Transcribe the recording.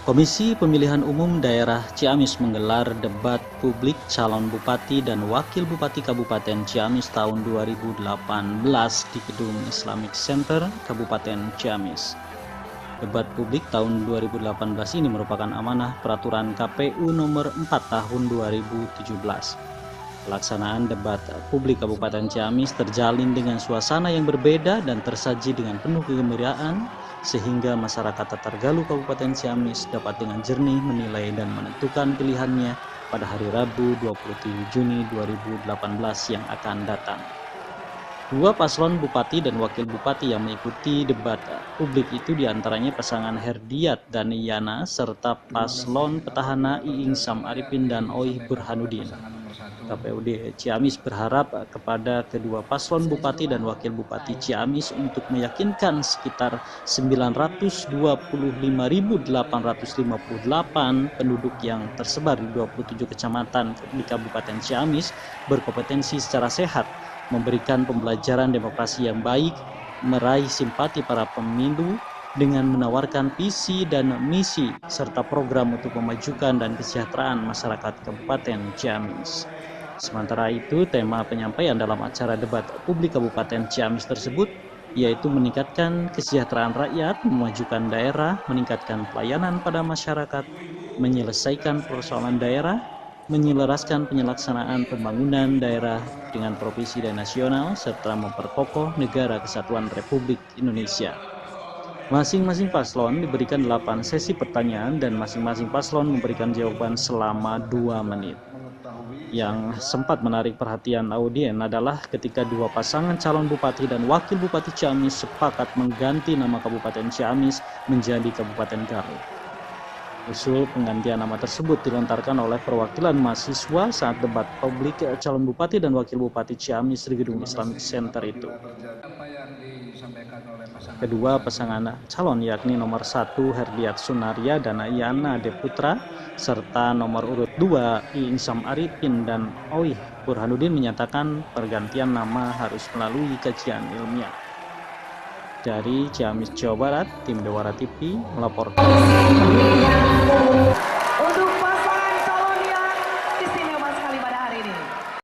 Komisi Pemilihan Umum Daerah Ciamis menggelar debat publik calon bupati dan wakil bupati Kabupaten Ciamis tahun 2018 di Gedung Islamic Center, Kabupaten Ciamis. Debat publik tahun 2018 ini merupakan amanah peraturan KPU nomor 4 tahun 2017. Pelaksanaan debat publik Kabupaten Ciamis terjalin dengan suasana yang berbeda dan tersaji dengan penuh kegembiraan, sehingga masyarakat Tatargalu Kabupaten Ciamis dapat dengan jernih menilai dan menentukan pilihannya pada hari Rabu 27 Juni 2018 yang akan datang. Dua paslon bupati dan wakil bupati yang mengikuti debat publik itu diantaranya pasangan Herdiat dan Yana serta paslon petahana Iing Sam Arifin dan Oih Burhanuddin. KPUD Ciamis berharap kepada kedua paslon bupati dan wakil bupati Ciamis untuk meyakinkan sekitar 925.858 penduduk yang tersebar di 27 kecamatan di Kabupaten Ciamis berkompetensi secara sehat, memberikan pembelajaran demokrasi yang baik, meraih simpati para pemilu dengan menawarkan visi dan misi serta program untuk memajukan dan kesejahteraan masyarakat Kabupaten Ciamis. Sementara itu, tema penyampaian dalam acara debat publik Kabupaten Ciamis tersebut yaitu meningkatkan kesejahteraan rakyat, memajukan daerah, meningkatkan pelayanan pada masyarakat, menyelesaikan persoalan daerah, menyelaraskan penyelaksanaan pembangunan daerah dengan provinsi dan nasional, serta memperkokoh negara kesatuan Republik Indonesia. Masing-masing paslon diberikan 8 sesi pertanyaan dan masing-masing paslon memberikan jawaban selama 2 menit. Yang sempat menarik perhatian audien adalah ketika dua pasangan calon bupati dan wakil bupati Ciamis sepakat mengganti nama Kabupaten Ciamis menjadi Kabupaten Garut. Usul penggantian nama tersebut dilontarkan oleh perwakilan mahasiswa saat debat publik calon bupati dan wakil bupati Ciamis di Gedung Islamic Center itu. Kedua pasangan calon yakni nomor 1 Herdiat Sunaria dan Yana Deputra serta nomor urut 2 Iing Sam Arifin dan Oih Burhanuddin menyatakan pergantian nama harus melalui kajian ilmiah. Dari Ciamis, Jawa Barat, tim Dewara TV melaporkan.